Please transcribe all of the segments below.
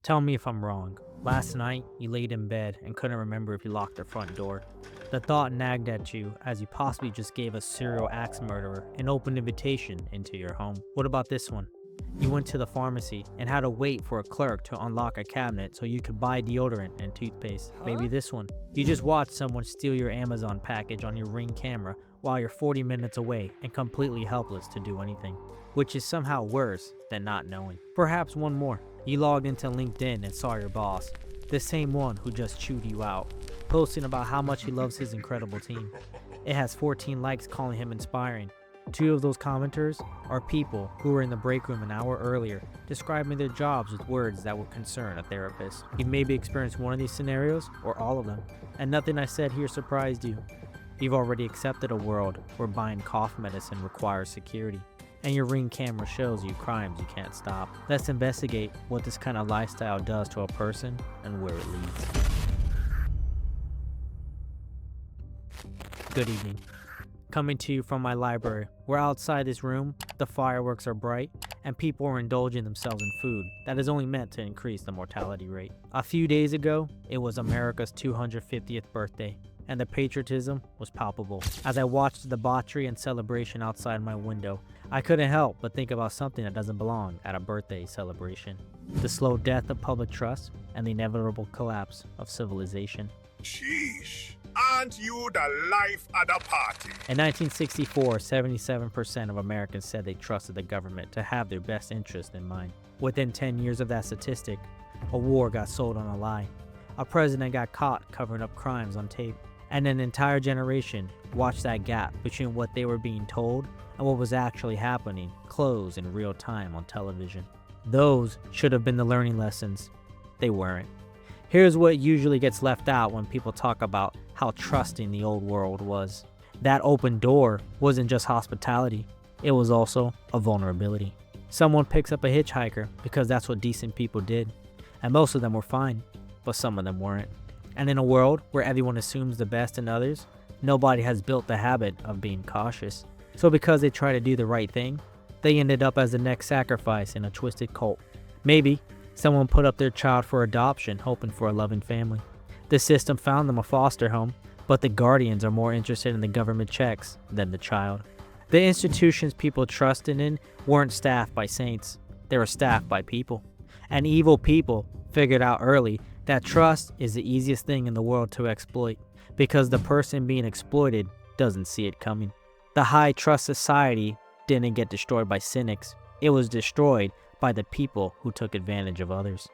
Tell me if I'm wrong. Last night, you laid in bed and couldn't remember if you locked the front door. The thought nagged at you as you possibly just gave a serial axe murderer an open invitation into your home. What about this one? You went to the pharmacy and had to wait for a clerk to unlock a cabinet so you could buy deodorant and toothpaste. Maybe this one. You just watched someone steal your Amazon package on your Ring camera while you're 40 minutes away and completely helpless to do anything, which is somehow worse than not knowing. Perhaps one more. You logged into LinkedIn and saw your boss, the same one who just chewed you out, posting about how much he loves his incredible team. It has 14 likes calling him inspiring. Two of those commenters are people who were in the break room an hour earlier describing their jobs with words that would concern a therapist. You maybe experienced one of these scenarios or all of them, and nothing I said here surprised you. You've already accepted a world where buying cough medicine requires security, and your Ring camera shows you crimes you can't stop. Let's investigate what this kind of lifestyle does to a person and where it leads. Good evening. Coming to you from my library, where outside this room, the fireworks are bright and people are indulging themselves in food that is only meant to increase the mortality rate. A few days ago, it was America's 250th birthday, and the patriotism was palpable. As I watched the debauchery and celebration outside my window, I couldn't help but think about something that doesn't belong at a birthday celebration: the slow death of public trust and the inevitable collapse of civilization. Sheesh. Aren't you the life of the party? In 1964, 77% of Americans said they trusted the government to have their best interest in mind. Within 10 years of that statistic, a war got sold on a lie. A president got caught covering up crimes on tape. And an entire generation watched that gap between what they were being told and what was actually happening close in real time on television. Those should have been the learning lessons. They weren't. Here's what usually gets left out when people talk about how trusting the old world was. That open door wasn't just hospitality, it was also a vulnerability. Someone picks up a hitchhiker because that's what decent people did, and most of them were fine, but some of them weren't. And in a world where everyone assumes the best in others, nobody has built the habit of being cautious. So because they try to do the right thing, they ended up as the next sacrifice in a twisted cult. Maybe someone put up their child for adoption hoping for a loving family. The system found them a foster home, but the guardians are more interested in the government checks than the child. The institutions people trusted in weren't staffed by saints, they were staffed by people. And evil people figured out early that trust is the easiest thing in the world to exploit, because the person being exploited doesn't see it coming. The high trust society didn't get destroyed by cynics, it was destroyed by the people who took advantage of others.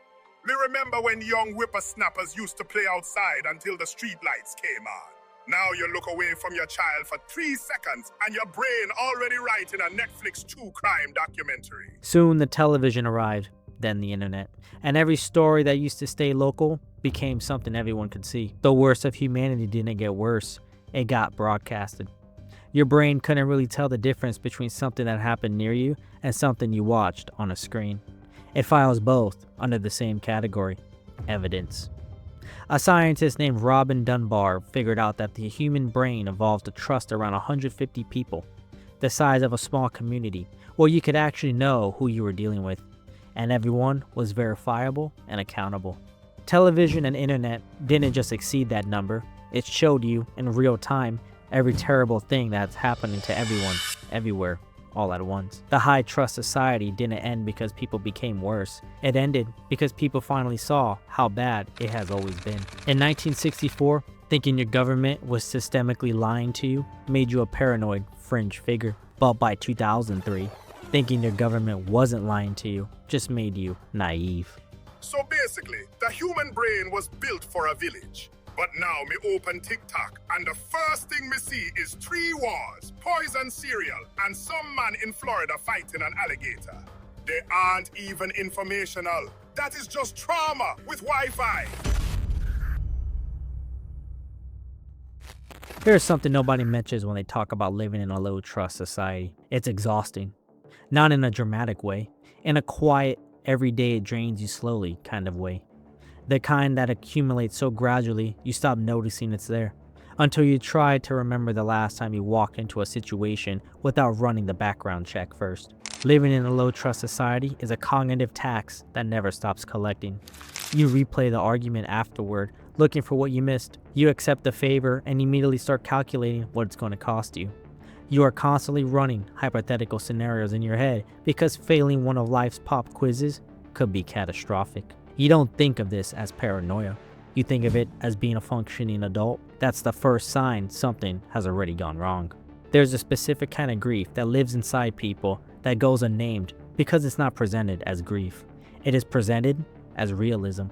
Me remember when young whippersnappers used to play outside until the streetlights came on. Now you look away from your child for 3 seconds and your brain already writing a Netflix true crime documentary. Soon the television arrived, then the internet, and every story that used to stay local became something everyone could see. The worst of humanity didn't get worse, it got broadcasted. Your brain couldn't really tell the difference between something that happened near you and something you watched on a screen. It files both under the same category: evidence. A scientist named Robin Dunbar figured out that the human brain evolved to trust around 150 people, the size of a small community, where you could actually know who you were dealing with, and everyone was verifiable and accountable. Television and internet didn't just exceed that number, it showed you in real time every terrible thing that's happening to everyone, everywhere, all at once. The high trust society didn't end because people became worse. It ended because people finally saw how bad it has always been. In 1964, thinking your government was systemically lying to you made you a paranoid fringe figure. But by 2003, thinking your government wasn't lying to you just made you naive. So basically, the human brain was built for a village. But now me open TikTok and the first thing me see is 3 wars, poison cereal, and some man in Florida fighting an alligator. They aren't even informational. That is just trauma with Wi-Fi. Here's something nobody mentions when they talk about living in a low trust society. It's exhausting. Not in a dramatic way, in a quiet, everyday it drains you slowly kind of way. The kind that accumulates so gradually you stop noticing it's there, until you try to remember the last time you walked into a situation without running the background check first. Living in a low-trust society is a cognitive tax that never stops collecting. You replay the argument afterward, looking for what you missed. You accept the favor and immediately start calculating what it's going to cost you. You are constantly running hypothetical scenarios in your head because failing one of life's pop quizzes could be catastrophic. You don't think of this as paranoia. You think of it as being a functioning adult. That's the first sign something has already gone wrong. There's a specific kind of grief that lives inside people that goes unnamed because it's not presented as grief. It is presented as realism,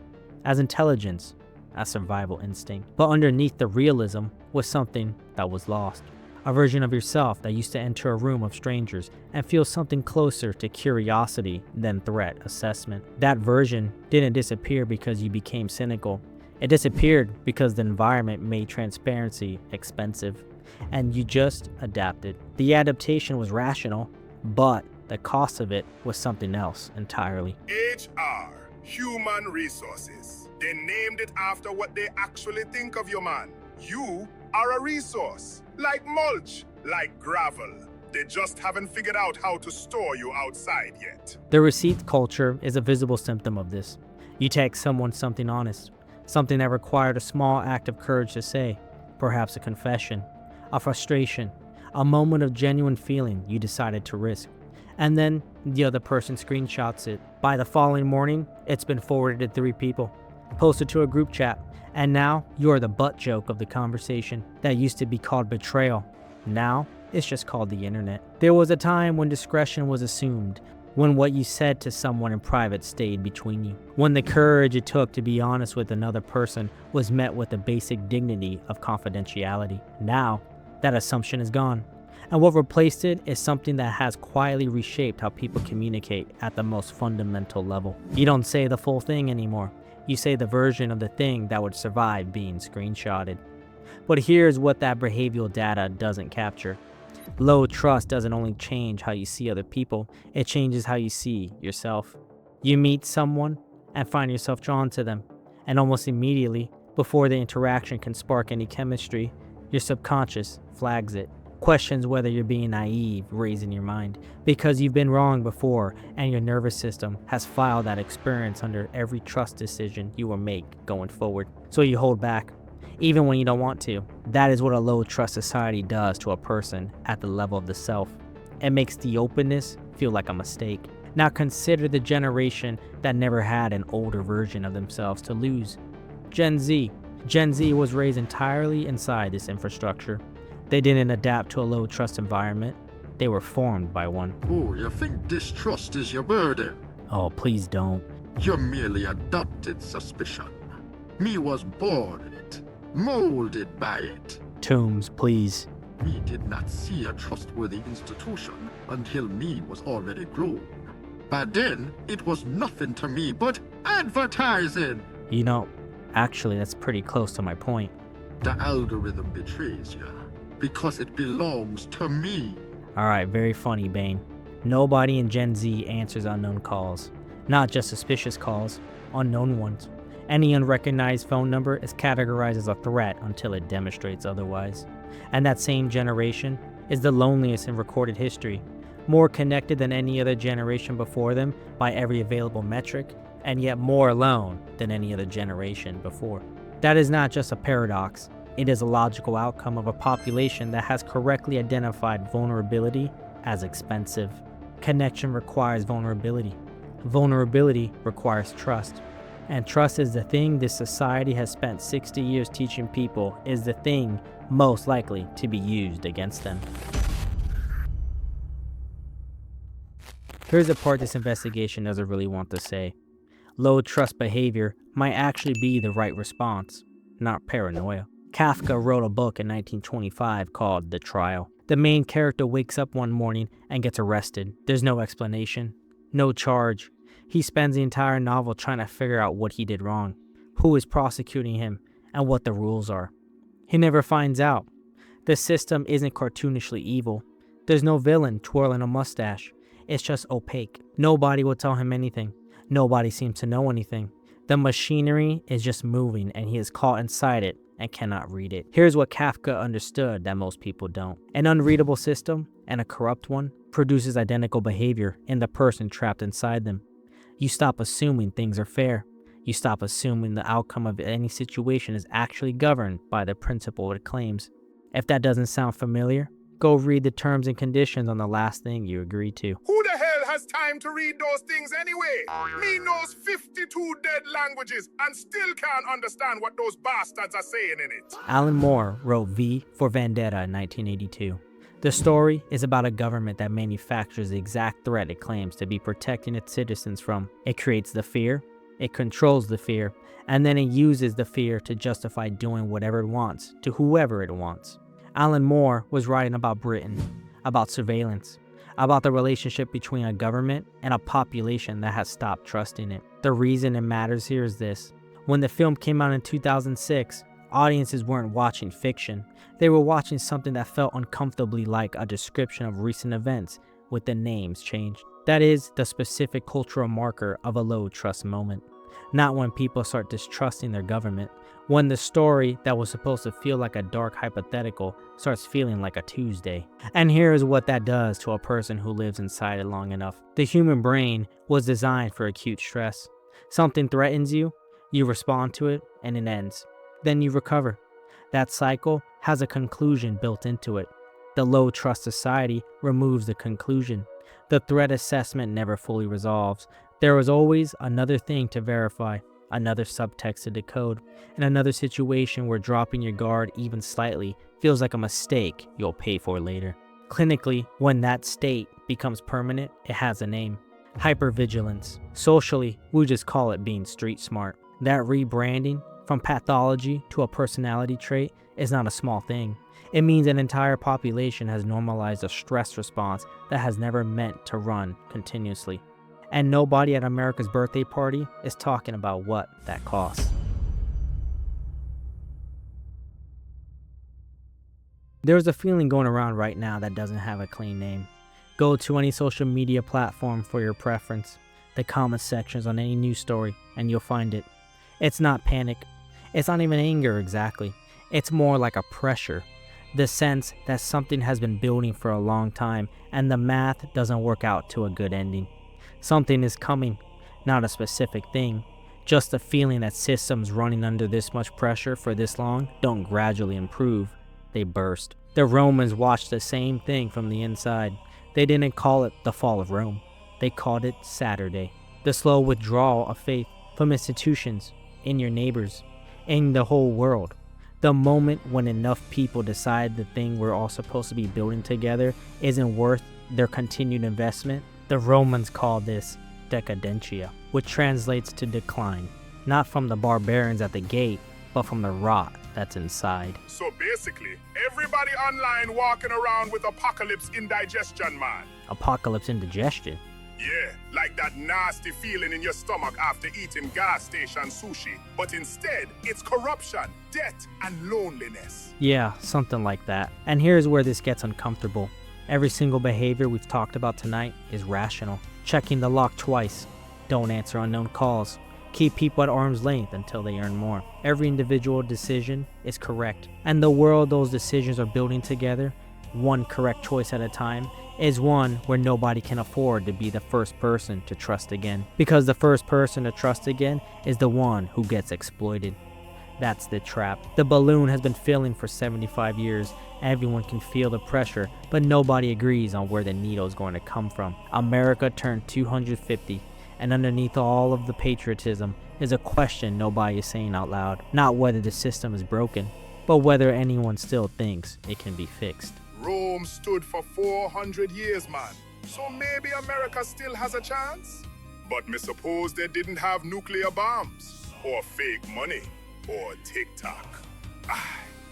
as intelligence, as survival instinct. But underneath the realism was something that was lost. A version of yourself that used to enter a room of strangers and feel something closer to curiosity than threat assessment. That version didn't disappear because you became cynical. It disappeared because the environment made transparency expensive, and you just adapted. The adaptation was rational, but the cost of it was something else entirely. HR, Human Resources. They named it after what they actually think of you, man. You are a resource, like mulch, like gravel. They just haven't figured out how to store you outside yet. The receipt culture is a visible symptom of this. You text someone something honest, something that required a small act of courage to say, perhaps a confession, a frustration, a moment of genuine feeling you decided to risk. And then the other person screenshots it. By the following morning, it's been forwarded to 3 people, posted to a group chat, and now you're the butt joke of the conversation. That used to be called betrayal. Now it's just called the internet. There was a time when discretion was assumed, when what you said to someone in private stayed between you, when the courage it took to be honest with another person was met with the basic dignity of confidentiality. Now, that assumption is gone, and what replaced it is something that has quietly reshaped how people communicate at the most fundamental level. You don't say the full thing anymore. You say the version of the thing that would survive being screenshotted. But here's what that behavioral data doesn't capture. Low trust doesn't only change how you see other people, it changes how you see yourself. You meet someone and find yourself drawn to them, and almost immediately, before the interaction can spark any chemistry, your subconscious flags it. Questions whether you're being naive raise in your mind, because you've been wrong before and your nervous system has filed that experience under every trust decision you will make going forward. So you hold back, even when you don't want to. That is what a low trust society does to a person at the level of the self. It makes the openness feel like a mistake. Now consider the generation that never had an older version of themselves to lose. Gen Z. Gen Z was raised entirely inside this infrastructure. They didn't adapt to a low trust environment. They were formed by one. Oh, you think distrust is your burden? Oh, please don't. You merely adopted suspicion. Me was born in it, molded by it. Tombs, please. Me did not see a trustworthy institution until me was already grown. By then, it was nothing to me but advertising. You know, actually, that's pretty close to my point. The algorithm betrays you because it belongs to me. Alright, very funny, Bane. Nobody in Gen Z answers unknown calls. Not just suspicious calls, unknown ones. Any unrecognized phone number is categorized as a threat until it demonstrates otherwise. And that same generation is the loneliest in recorded history, more connected than any other generation before them by every available metric, and yet more alone than any other generation before. That is not just a paradox. It is a logical outcome of a population that has correctly identified vulnerability as expensive. Connection requires vulnerability. Vulnerability requires trust. And trust is the thing this society has spent 60 years teaching people is the thing most likely to be used against them. Here's the part this investigation doesn't really want to say. Low trust behavior might actually be the right response, not paranoia. Kafka wrote a book in 1925 called The Trial. The main character wakes up one morning and gets arrested. There's no explanation, no charge. He spends the entire novel trying to figure out what he did wrong, who is prosecuting him, and what the rules are. He never finds out. The system isn't cartoonishly evil. There's no villain twirling a mustache. It's just opaque. Nobody will tell him anything. Nobody seems to know anything. The machinery is just moving and he is caught inside it and cannot read it. Here's what Kafka understood that most people don't. An unreadable system, and a corrupt one, produces identical behavior in the person trapped inside them. You stop assuming things are fair. You stop assuming the outcome of any situation is actually governed by the principle it claims. If that doesn't sound familiar, go read the terms and conditions on the last thing you agreed to. Who the hell has time to read those things anyway? Me knows 52 dead languages and still can't understand what those bastards are saying in it. Alan Moore wrote V for Vendetta in 1982. The story is about a government that manufactures the exact threat it claims to be protecting its citizens from. It creates the fear, it controls the fear, and then it uses the fear to justify doing whatever it wants to whoever it wants. Alan Moore was writing about Britain, about surveillance, about the relationship between a government and a population that has stopped trusting it. The reason it matters here is this. When the film came out in 2006, audiences weren't watching fiction. They were watching something that felt uncomfortably like a description of recent events with the names changed. That is the specific cultural marker of a low trust moment. Not when people start distrusting their government. When the story that was supposed to feel like a dark hypothetical starts feeling like a Tuesday. And here is what that does to a person who lives inside it long enough. The human brain was designed for acute stress. Something threatens you, you respond to it, and it ends. Then you recover. That cycle has a conclusion built into it. The low trust society removes the conclusion. The threat assessment never fully resolves. There is always another thing to verify, another subtext to decode, and another situation where dropping your guard even slightly feels like a mistake you'll pay for later. Clinically, when that state becomes permanent, it has a name: hypervigilance. Socially, we just call it being street smart. That rebranding from pathology to a personality trait is not a small thing. It means an entire population has normalized a stress response that has never meant to run continuously. And nobody at America's birthday party is talking about what that costs. There's a feeling going around right now that doesn't have a clean name. Go to any social media platform for your preference, the comment sections on any news story, and you'll find it. It's not panic. It's not even anger exactly. It's more like a pressure. The sense that something has been building for a long time and the math doesn't work out to a good ending. Something is coming, not a specific thing. Just the feeling that systems running under this much pressure for this long don't gradually improve. They burst. The Romans watched the same thing from the inside. They didn't call it the fall of Rome. They called it Saturday. The slow withdrawal of faith from institutions, in your neighbors, in the whole world. The moment when enough people decide the thing we're all supposed to be building together isn't worth their continued investment. The Romans called this decadentia, which translates to decline, not from the barbarians at the gate, but from the rot that's inside. So basically, everybody online walking around with apocalypse indigestion, man. Apocalypse indigestion? Yeah, like that nasty feeling in your stomach after eating gas station sushi. But instead, it's corruption, debt, and loneliness. Yeah, something like that. And here's where this gets uncomfortable. Every single behavior we've talked about tonight is rational. Checking the lock twice. Don't answer unknown calls. Keep people at arm's length until they earn more. Every individual decision is correct. And the world those decisions are building together, one correct choice at a time, is one where nobody can afford to be the first person to trust again. Because the first person to trust again is the one who gets exploited. That's the trap. The balloon has been filling for 75 years. Everyone can feel the pressure, but nobody agrees on where the needle is going to come from. America turned 250, and underneath all of the patriotism is a question nobody is saying out loud. Not whether the system is broken, but whether anyone still thinks it can be fixed. Rome stood for 400 years, man. So maybe America still has a chance? But me suppose they didn't have nuclear bombs, or fake money, or TikTok.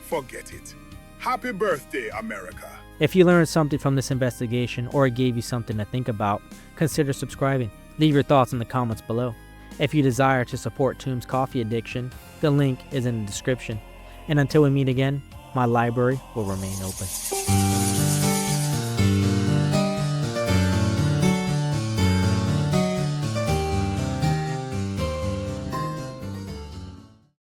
Forget it. Happy birthday, America. If you learned something from this investigation or it gave you something to think about, consider subscribing. Leave your thoughts in the comments below. If you desire to support Tomb's coffee addiction, the link is in the description. And until we meet again, my library will remain open.